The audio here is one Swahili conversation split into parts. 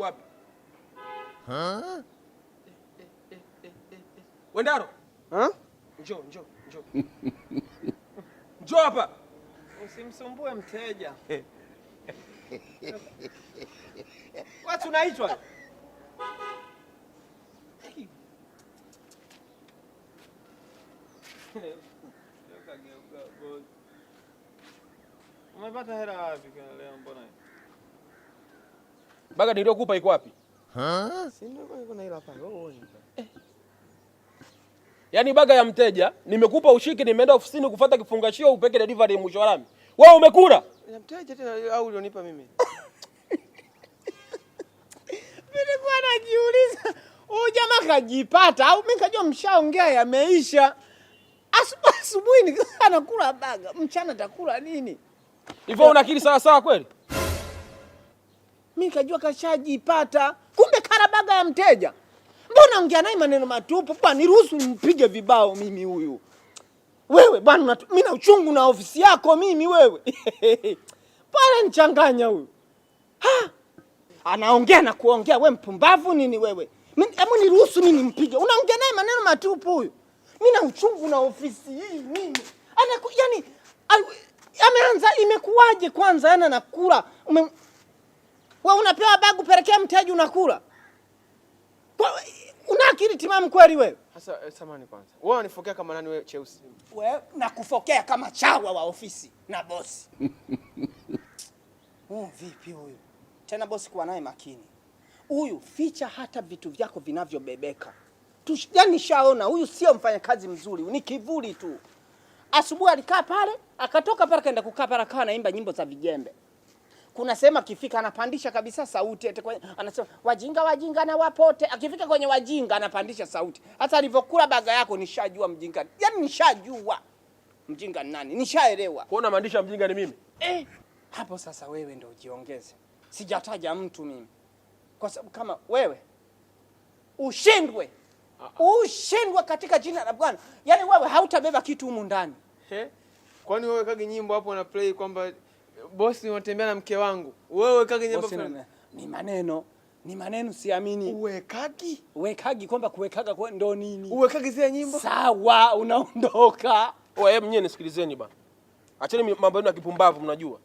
wapi? Wendaro. Njoo. Njoo hapa. Usimsumbue mteja. Watu unaitwa? Umepata hela wapi leo mbona? Baga niliokupa iko wapi? Si ndio kuna hela hapa. Yaani baga ya mteja nimekupa ushike, nimeenda ofisini kufuata kifungashio upeke delivery mwisho wa lami. Wewe umekula? Ya mteja tena au ulionipa mimi? Nilikuwa najiuliza, huyu jamaa kajipata au mimi kajua mshaongea yameisha. Asubuhi anakula baga, mchana atakula nini? Hivyo una akili sawa kweli? Mimi kajua kashajipata, kumbe kala baga ya mteja. Mbona ongea naye maneno matupu? Bwana niruhusu nimpige vibao mimi huyu. Wewe bwana mimi na uchungu na ofisi yako mimi wewe. Bwana nichanganya huyu. Anaongea na kuongea, wewe mpumbavu nini wewe? Hebu niruhusu mimi nimpige. Unaongea naye maneno matupu huyu. Mimi na uchungu na ofisi hii mimi. Yaani ameanza imekuwaje kwanza yana nakula. Wewe unapewa bagu pelekea mteja unakula. Una akili timamu kweli wewe? Sasa samani kwanza. Wewe unanifokea kama nani wewe cheusi? Wewe nakufokea kama chawa wa ofisi na bosi. Vipi huyu? Tena bosi kuwa naye makini. Huyu ficha hata vitu vyako vinavyobebeka. Yaani shaona huyu sio mfanyakazi mzuri, ni kivuli tu. Asubuhi alikaa pale, akatoka pale kaenda kukaa pale akawa anaimba nyimbo za vijembe. Kuna sema akifika anapandisha kabisa sauti eti anasema wajinga na wapote. Akifika kwenye wajinga anapandisha sauti. Hata alivyokula baga yako nishajua mjinga. Yaani nishajua mjinga ni nani. Nishaelewa. Kuona maandisha mjinga ni mimi. Hapo sasa wewe ndio ujiongeze. Sijataja mtu mimi. Kwa sababu kama wewe ushindwe katika jina la Bwana. Yaani wewe hautabeba kitu humu ndani. Kwani wewe kage nyimbo hapo na play kwamba bosi unatembea na mke wangu. Wewe kage nyimbo ni maneno siamini. Uwekagi kwamba kuwekaga kwa ndo nini? Uwekagi zile nyimbo? Sawa, unaondoka. Wewe mnyewe nisikilizeni bana. Acheni mambo yenu ya kipumbavu mnajua.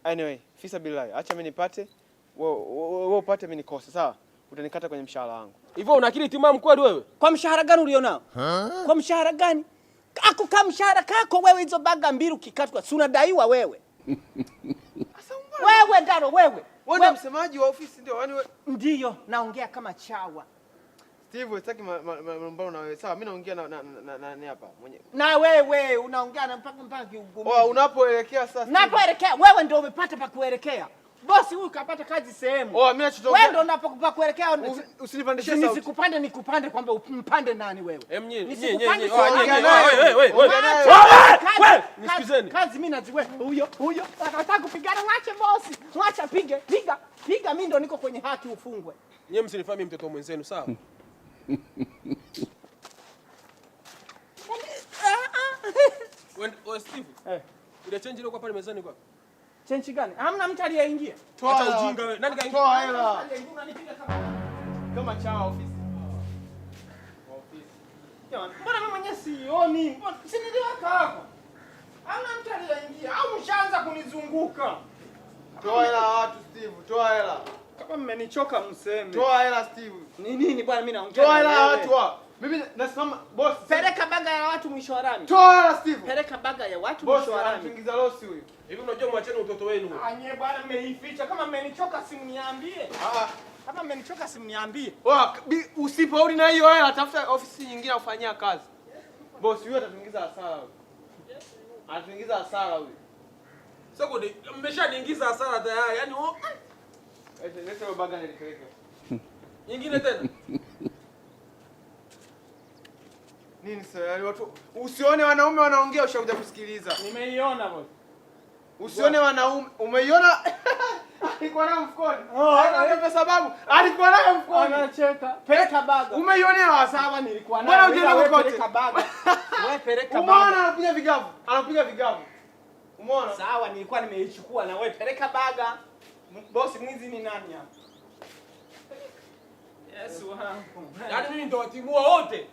Anyway, fisa billahi. Acha mimi nipate, wewe upate mimi nikose, sawa? Utanikata kwenye mshahara wangu. Hivyo una akili timamu kweli wewe? Kwa mshahara gani ulionao? Kwa mshahara gani? Ako kama mshahara kako wewe hizo baga mbili ukikatwa, si unadaiwa wewe? Wewe Ndaro wewe. Wewe msemaji wa ofisi ndio, yani wewe ndio naongea kama chawa. Steve, sitaki mbona na wewe. Sawa, mimi naongea na hapa mwenyewe. Na wewe unaongea na mpaka kiugumu. Unapoelekea sasa. Napoelekea wewe ndio umepata pa kuelekea. Bosi huyu kapata kazi sehemu. Mimi nachotoka. Wewe ndio unapokupa kuelekea. Usinipandishe sauti. Nisikupande kwamba mpande nani wewe? Nisikizeni. Kazi mimi naziwe. Huyo anataka kupigana, mwache bosi. Mwacha piga mimi ndo niko kwenye haki ufungwe. Nyie msinifahamu mtoto mwenzenu sawa? Wewe Steve. Ile change ile kwa pale mezani kwa. Change gani? Hamna mtu aliyeingia. Toa ujinga wewe. Nani kaingia? Toa hela. Unanipiga kama chawa ofisi. Mbona mimi mwenyewe sioni? Si niliweka hapo. Hamna mtu aliyeingia au mshaanza kunizunguka. Toa hela watu Steve, toa hela. Kama mmenichoka mseme. Toa hela Steve. Nini bwana mimi naongea. Toa hela watu wa. Mimi nasimama boss. Peleka baga ya watu mwisho wa rami. Toa hela Steve. Peleka baga ya watu mwisho wa rami. Anaingiza losi huyu. Hivi unajua mwacheni utoto wenu. Anye bwana mmeificha, kama mmenichoka simniambie. Kama mmenichoka simniambie. Usipoudi na hiyo hela tafuta ofisi nyingine ufanyia kazi. Boss huyu atatuingiza hasara huyu. Atatuingiza hasara huyu. Sasa mmeshaniingiza hasara tayari. Yaani leta baga nilipeleke. Nyingine tena. Nini sasa? Yaani watu usione wanaume wanaongea ushakuja kusikiliza. Nimeiona boss. Usione wanaume, umeiona? Alikuwa nayo mfukoni. Kwa sababu alikuwa nayo mfukoni. Anacheka. Peleka baga. Umeionea sawa nilikuwa nayo. Mbona unajua kote? Peleka baga. Wewe peleka baga. Umeona anapiga vigavu. Anapiga vigavu. Umeona? Sawa nilikuwa nimeichukua na wewe peleka baga. Boss mwizi ni nani hapa? Yaani mimi nitawatimua wote.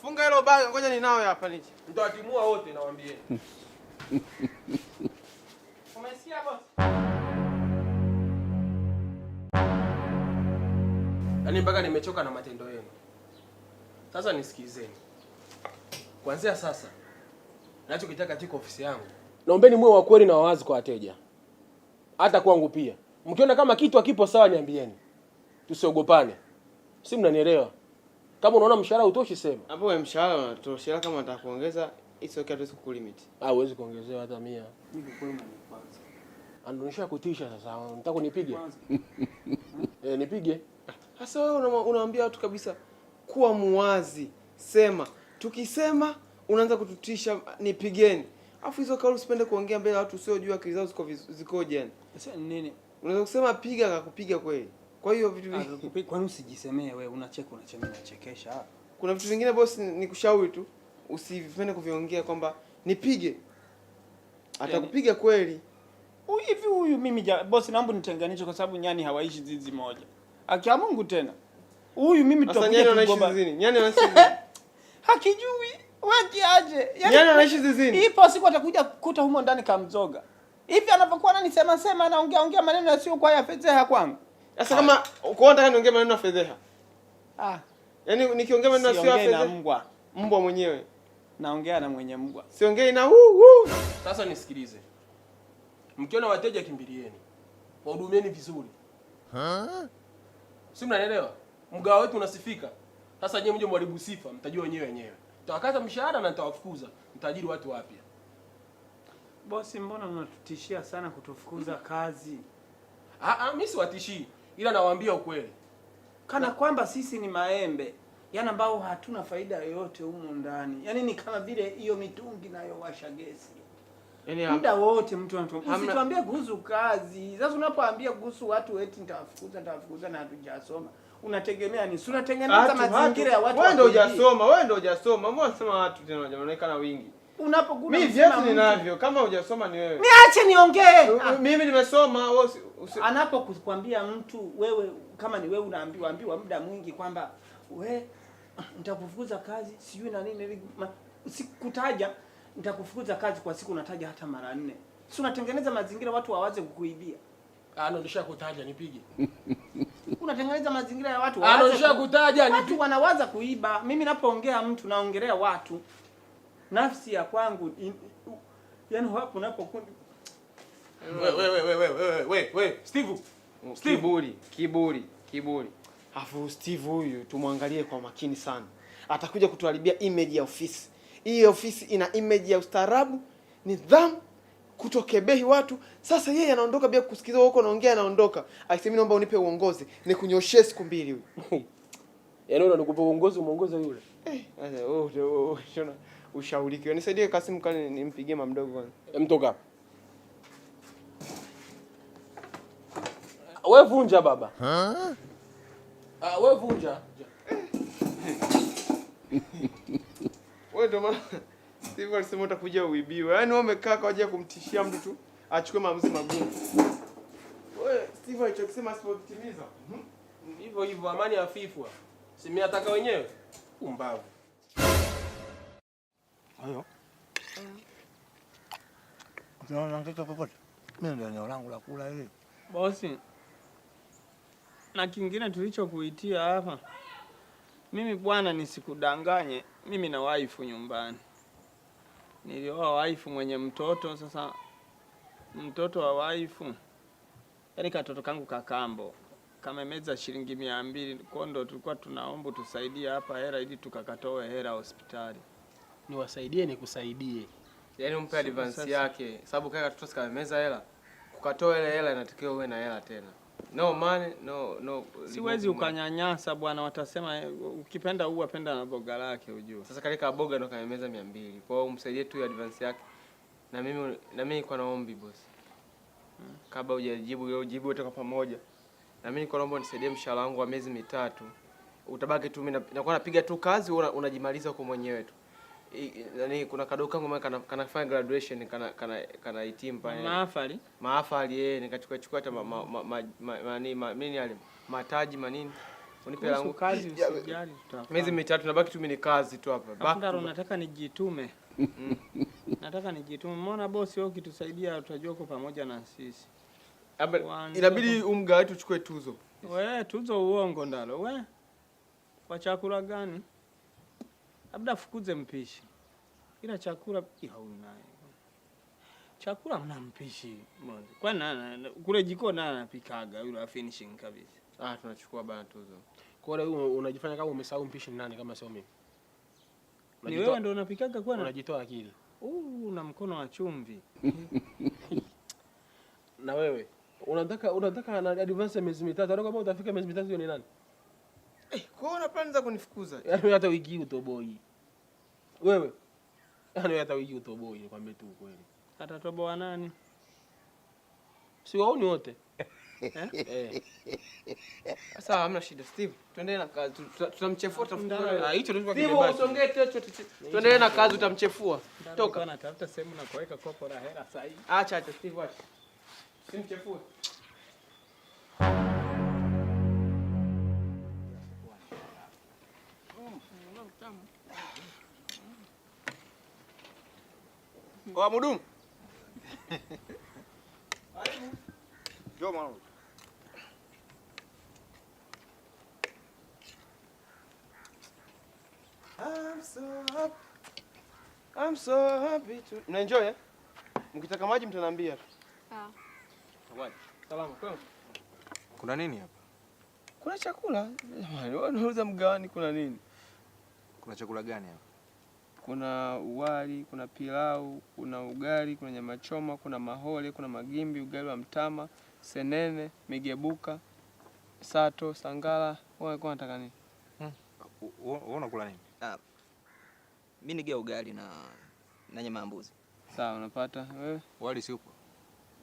Funga hilo bagi, ngoja ninao hapa niche. Nitawatimua wote nawaambia. Umesikia boss? Yaani mpaka nimechoka na matendo yenu. Sasa nisikilizeni. Kuanzia sasa ninachokitaka katika ofisi yangu, naombeni muwe wa kweli na wawazi kwa wateja. Hata kwangu pia. Mkiona kama kitu hakipo sawa niambieni. Tusiogopane. Si mnanielewa? Kama unaona mshahara utoshi sema. Hapo wewe mshahara unatosha, kama nataka kuongeza it's okay, hatuwezi kukulimit. Huwezi kuongezewa hata 100. Niko kwema ni kwanza. Andonisha kutisha sasa. Unataka kunipige? Nipige. Sasa wewe unawaambia watu kabisa kuwa muwazi. Sema. Tukisema unaanza kututisha nipigeni. Alafu hizo kauli usipende kuongea mbele ya watu usiojua akili zao zikoje yani. Sasa nini? Unaweza kusema piga akakupiga kweli. Kwa hiyo vitu vingi kwani usijisemee wewe unacheka unachekesha. Kuna vitu vingine boss nikushauri tu usipende kuviongea kwamba nipige. Atakupiga kweli. Hivi huyu mimi boss naomba nitenganishe kwa sababu nyani hawaishi zizi moja. Akia Mungu tena. Huyu mimi tutakuja kugomba. Nyani anaishi zizini. Hakijui. Waje aje. Nyani anaishi zizini. Ipo siku atakuja kukuta humo ndani kamzoga. Hivi anapokuwa ananisema anaongea maneno yasiyo kwa ya fedheha kwangu. Sasa kama uko unataka niongee maneno ya fedheha. Yaani nikiongea maneno yasiyo ya fedheha. Mbwa mwenyewe. Naongea na mwenye mbwa. Siongei na Sasa nisikilize. Mkiona wateja kimbilieni. Wahudumieni vizuri. Si mnaelewa? Mgao wetu unasifika. Sasa nyewe mje mwaribu sifa, mtajua wenyewe. Mtawakata mshahara na mtawafukuza. Mtaajiri watu wapya. Bosi, mbona unatutishia sana kutufukuza kazi? Mimi siwatishii, ila nawaambia ukweli. Kana kwamba sisi ni maembe, yani ambao hatuna faida yoyote humu ndani. Yaani ni kama vile hiyo mitungi nayo washa gesi. Yaani muda wote mtu anatuambia usituambie kuhusu kazi. Sasa unapoambia kuhusu watu eti nitawafukuza na hatujasoma. Unategemea ni si unatengeneza mazingira ya watu. Wewe ndio hujasoma. Mbona unasema watu tena wanaonekana wingi? Unapokuwa mimi vyeti ninavyo, kama hujasoma ni wewe. Niache niongee. Mimi nimesoma, wewe anapokuambia mtu wewe kama ni wewe unaambiwa muda mwingi kwamba we nitakufukuza kazi, sijui na nini, sikutaja nitakufukuza kazi kwa siku unataja hata mara 4. Si unatengeneza mazingira watu wawaze kukuibia. Ndio kutaja nipige. Unatengeneza mazingira ya watu wawaze. Ndio kutaja nipige. Watu wanawaza kuiba. Mimi napoongea mtu naongelea watu. Nafsi ya kwangu yani hapo unapokuwa wewe Steve. Kiburi. Afu Steve huyu tumwangalie kwa makini sana. Atakuja kutuharibia image ya ofisi. Hii ofisi ina image ya ustaarabu, nidhamu, kutokebehi watu. Sasa yeye anaondoka bila kusikiza huko naongea anaondoka. Akisema naomba unipe uongozi, nikunyoshie siku 2 huyu. Yaani unakupa uongozi muongoze yule. Shona ushauri. Nisaidie Kasim kani nimpigie mama mdogo kwanza. Mtoka. Wewe vunja baba. Wewe vunja. Wewe ndo maana Steve alisema utakuja uibiwe. Yaani wewe umekaa kwa ajili ya kumtishia mtu tu achukue maamuzi magumu. Wewe Steve alichokisema asipotimiza. Hivyo amani hafifu. Si mimi nataka wenyewe. Umbavu. Hayo. Unaona ngeka popote. Mimi ndio eneo langu la kula hili. Bosi. Na kingine tulichokuitia hapa. Mimi bwana nisikudanganye, mimi na wife nyumbani. Nilioa wife mwenye mtoto, sasa mtoto wa wife yaani katoto kangu kakambo kamemeza shilingi 200, kwa ndo tulikuwa tunaomba tusaidie hapa hela ili tukakatoe hela hospitali. Niwasaidie nikusaidie. Yaani umpe advance yake, sababu kaka katoto kamemeza hela. Kukatoa ile hela inatakiwa uwe na hela tena. No money, no. Siwezi ukanyanyasa bwana, watasema ukipenda uwe penda na boga lake ujue. Sasa kalika boga ndo kamemeza 200. Kwa hiyo umsaidie tu advance yake. Na mimi kwa naombi boss. Kabla hujajibu wote kwa pamoja. Na mimi kwa naomba unisaidie mshahara wangu wa miezi 3. Utabaki tu mimi nakuwa napiga tu kazi unajimaliza kwa mwenyewe tu. Yaani kuna kadogo kangu kanafanya graduation kana hitimu pale. Mahafali nikachukua hata nini yale mataji manini. Unipe langu kazi usijali. Miezi mitatu nabaki tu mimi ni kazi tu hapa. Ndaro nataka nijitume. Nataka nijitume. Umeona bosi wewe ukitusaidia utajua kwa pamoja na sisi. Inabidi umga wetu uchukue tuzo. Wewe tuzo uongo Ndaro. Wewe kwa chakula gani? Labda fukuze mpishi. Ila chakula pia unaye. Chakula mna mpishi mmoja. Kwa nani kule jiko nani anapikaga yule finishing kabisa. Tunachukua bana tuzo. Kwa hiyo unajifanya kama umesahau mpishi ni nani kama sio mimi. Ni wewe ndio unapikaga kwa nani? Unajitoa akili. Una mkono wa chumvi. Na wewe unataka na advance ya miezi mitatu. Kama utafika miezi mitatu hiyo ni nani? Kwa una plani za kunifukuza? Yaani hata wiki utoboi. Wewe. Yaani hata wiki utoboi nikwambie tu kweli. Atatoboa nani? Si waoni wote. Sasa hamna shida Steve. Tuendelee na kazi. Tutamchefua tutafuta. Hicho ndio Steve usongee chocho. Tuendelee na kazi utamchefua. Toka na tafuta sehemu na kuweka kopo la hela sasa hivi. Acha Steve acha. Simchefue. Kwa mhudumu. Njoo mwanangu. I'm so happy to. Mnaenjoy eh? Mkitaka maji mtaniambia tu. Sawa. Salama kwema. Kuna nini hapa? Kuna chakula. Jamani, wanauza mgawani kuna nini? Kuna chakula gani hapa? Kuna wali, kuna pilau, kuna ugali, kuna nyama choma, kuna mahole, kuna magimbi, ugali wa mtama, senene, migebuka, sato, sangala. Wewe unataka nini? Wewe unakula nini? Mimi nigea ugali na nyama ya mbuzi. Sawa, unapata. Wewe? Wali si upo?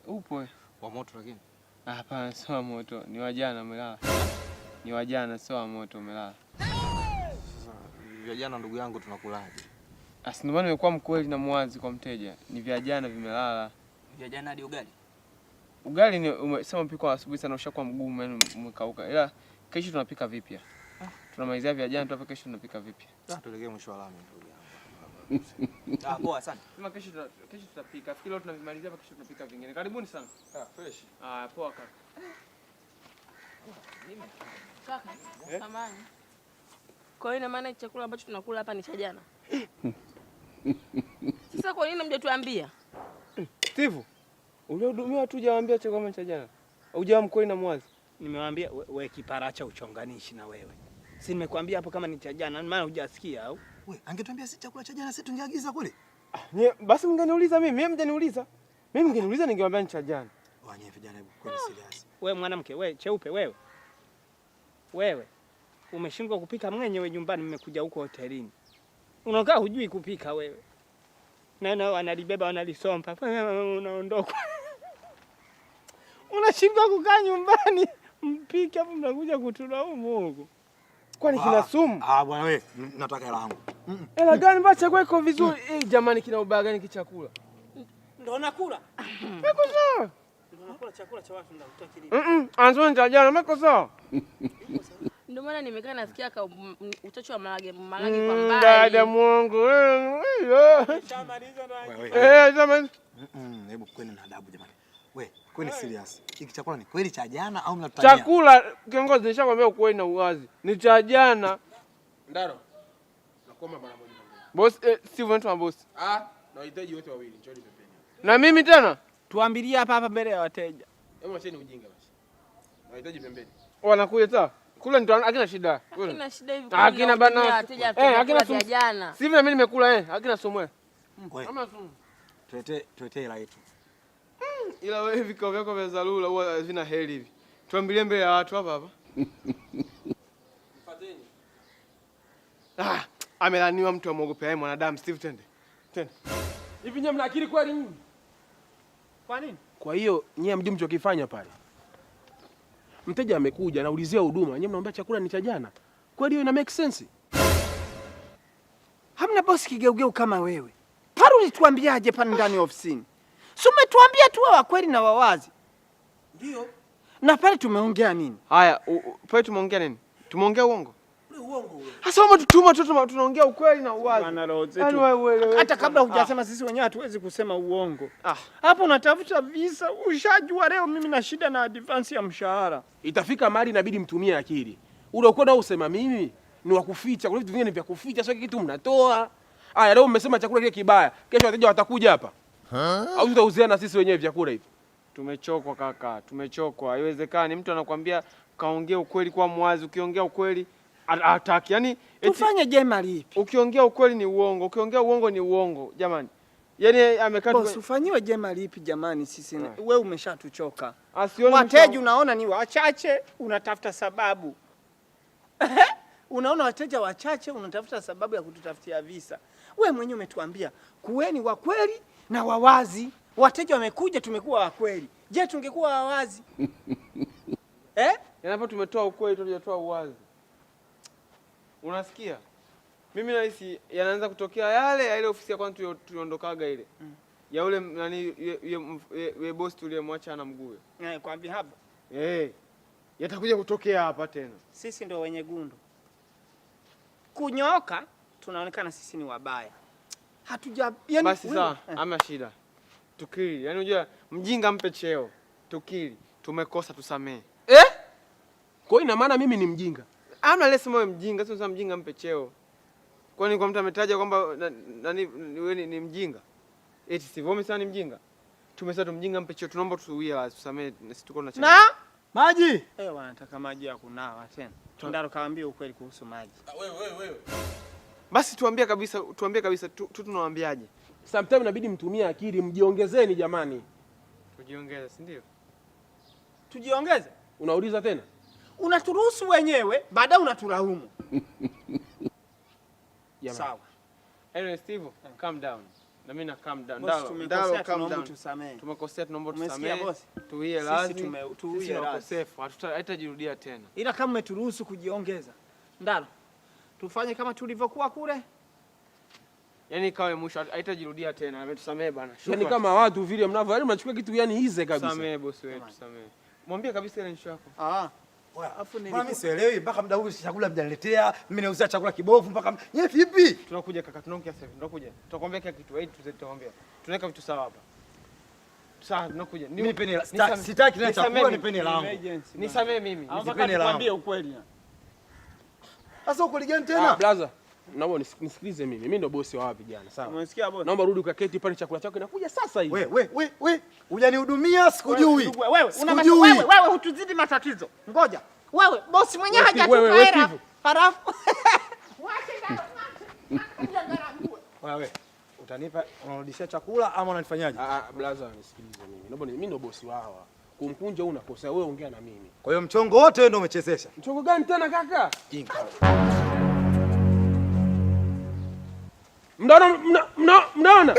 Upo. Wa moto lakini. Hapana, sio wa moto. Ni wa jana umelala. Ni wa jana sio wa moto umelala. Sasa vya jana ndugu yangu tunakulaje? Ndio maana nimekuwa mkweli na mwazi kwa mteja. Ni vya jana vimelala. Vya jana hadi ugali. Ugali ni umesema mpika asubuhi sana ushakuwa mgumu yani umekauka. Ila kesho tunapika vipya. Tunamalizia vya jana tu kesho tunapika vipya. Tuelekee mwisho wa lami ndugu yangu. Poa sana. Sema kesho tutapika. Fikiri leo tunavimalizia kesho tunapika vingine. Karibuni sana. Fresh. Poa kaka. Kaka, samahani. Kwa hiyo ina maana chakula ambacho tunakula hapa ni cha jana? Sasa kwa nini mjatuambia? Steve, ulihudumiwa tu hujawaambia chakula cha jana. Hujawa mkweli na mwazi. Nimewaambia wewe kiparacha uchonganishi na wewe. Si nimekwambia hapo kama ni cha jana, maana hujasikia au? Wewe angetuambia si chakula cha jana sisi tungeagiza kule. Basi mngeniuliza mimi mjaniuliza. Mimi mngeniuliza ningewaambia ni cha jana. Wanye vijana hebu kweli serious. Wewe mwanamke, wewe cheupe wewe. Wewe umeshindwa kupika mwenyewe nyumbani, mmekuja huko hotelini. Unakaa hujui kupika wewe. Na wanalibeba wanalisompa. Unaondoka. Unashindwa kukaa nyumbani mpike hapo mnakuja kutulaumu huko. Kwani kina sumu? Bwana wewe nataka hela yangu. Hela gani basi chakula iko vizuri? Jamani kina ubaya gani kichakula? Ndio nakula. Meko sawa. Ndio nakula chakula cha watu ndio utakili. Anzoni cha jana meko sawa. Ndio maana nimekaa nasikia uchachu wa marage kwa mbali. Dada Mungu. Shamaliza na Wewe. Jamani. Hebu kwani na adabu jamani. Wewe kwani serious. Hiki chakula ni kweli cha jana au mnatania? Chakula kiongozi nishakwambia ukweli na uwazi. Ni cha jana. Ndaro. Nakoma mara moja. Boss Steve wewe boss. Na wahitaji wote wawili, njoni pembeni. Na mimi tena? tuambilie hapa mbele ya wateja. Hebu acheni ujinga basi. Wahitaji pembeni. Wanakuja sawa. Kule ndio hakina shida. Hakina shida hivi. Hakina bana. Wateja Hakina vya jana. Sivyo na mimi nimekula hakina sumu. Kama sumu. Tuletee hela yetu. Ila wewe vikao vyako vya dharura huwa vina heri hivi. Tuambilie mbele ya watu hapa hapa. Mfateni. Amelaniwa mtu amwogopea mwanadamu Steve tende. Tende. Hivi nyinyi mna akili kweli nyinyi? Kwa nini? Kwa hiyo nyinyi mjui mchokifanya pale. Mteja amekuja anaulizia huduma, nyinyi mnaomba chakula ni cha jana. Kweli hiyo ina make sense? Hamna bosi kigeugeu kama wewe. Pale ulituambiaje pale ndani ofisini? Si umetuambia tu wa kweli na wawazi. Ndio. Na pale tumeongea nini? Haya, pale tumeongea nini? Tumeongea uongo? Uongo wewe. Sasa umetutuma tunaongea ukweli na uwazi. Bana roho zetu. Hata kabla hujasema sisi wenyewe hatuwezi kusema uongo. Hapo unatafuta visa, ushajua leo mimi na shida na advance ya mshahara. Itafika mahali inabidi mtumie akili. Ule ukweli usema mimi ni wa kuficha, kuna vitu vingine ni vya kuficha, sio kitu mnatoa. Aya, leo mmesema chakula kile kibaya, kesho wateja watakuja hapa. Au tutauziana sisi wenyewe vyakula hivi? Tumechokwa kaka, tumechokwa. Haiwezekani mtu anakuambia kaongea ukweli kwa mwazi, ukiongea ukweli ataki. Yaani tufanye jema lipi? Ukiongea ukweli ni uongo, ukiongea uongo ni uongo. Jamani. Yaani amekaa boss, ufanyiwe jema lipi jamani sisi? Wewe umeshatuchoka. Wateja unaona ni wachache, unatafuta sababu. Unaona wateja wachache, unatafuta sababu ya kututafutia visa. Wewe mwenyewe umetuambia kuweni wa kweli na wawazi. Wateja wamekuja, tumekuwa wa kweli. Je, tungekuwa wawazi? Yanapo tumetoa ukweli, tunajatoa uwazi. Unasikia? Mimi nahisi yanaanza kutokea yale ya ile ofisi ya kwanza tuliondokaga ile. Ya ule nani ye boss tuliyemwacha ana mguu. Kwambia hapa. Yatakuja kutokea hapa tena. Sisi ndio wenye gundu. Kunyoka tunaonekana sisi ni wabaya. Yani basi sawa, ama shida. Tukiri. Yaani unajua mjinga mpe cheo. Tukiri. Tumekosa tusamee. Kwa ina maana mimi ni mjinga? Amna lesi moyo mjinga, sio mjinga mpe cheo. Kwani kwa mtu ametaja kwamba nani wewe ni mjinga? Eti sivyo umesema ni mjinga? Tumesema tumjinga mpe cheo, tunaomba tusuie tusamee, sisi tuko na cheo. Na maji? Wanataka maji ya kunawa tena. Ndaro kaambia ukweli kuhusu maji. Wewe. Basi tuambie kabisa tunawaambiaje? Sometimes inabidi mtumie akili, mjiongezeni jamani. Tujiongeze, si ndio? Tujiongeze? Unauliza tena? Unaturuhusu wenyewe, baadaye unatulaumu. Sawa. Anyway, Steve, calm down. Na mimi na calm down. Tumekosea, tunaomba tusamee. Tumekosea, tunaomba tusamee. Umesikia boss? Tuwie radhi. Tuwie radhi. Hatutajirudia tena. Ila kama umeturuhusu kujiongeza. Ndalo. Tufanye kama tulivyokuwa kule. Yaani kawe mwisho haitajirudia tena. Ametusamee bana. Yaani kama watu vile mnavyo, yaani mnachukua kitu yani hize kabisa. Samee boss wetu, samee. Mwambie kabisa ile nsho yako. Afu nini? Mimi sielewi mpaka muda huu chakula mjaniletea, mimi nauza chakula kibovu mpaka yeye vipi? Tunakuja kaka, tunaongea sasa. Tunakuja. Tutakwambia kila kitu. Tutakwambia. Tunaweka vitu sawa hapa. Sawa, tunakuja. Mimi peni sitaki na chakula, ni peni langu. Nisamee mimi. Nikwambie ukweli. Sasa ukweli gani tena? Blaza, naomba nisikilize mimi. Mimi ndo bosi wa wapi jana, sawa? Umesikia bosi? Naomba rudi ukaketi pale, chakula chako kinakuja sasa hivi. Wewe. Hujanihudumia, sikujui. Wewe hutuzidi matatizo. Ngoja. Wewe bosi mwenyewe hajatupa hela. Halafu wewe utanipa, unarudishia chakula ama unanifanyaje? Blaza, nisikilize mimi. Naomba mimi ndo bosi wao. Kumkunja unakosa, wewe ongea na mimi. Kwa hiyo mchongo wote wewe ndio umechezesha. Mchongo gani tena kaka? Jinga. Mnaona?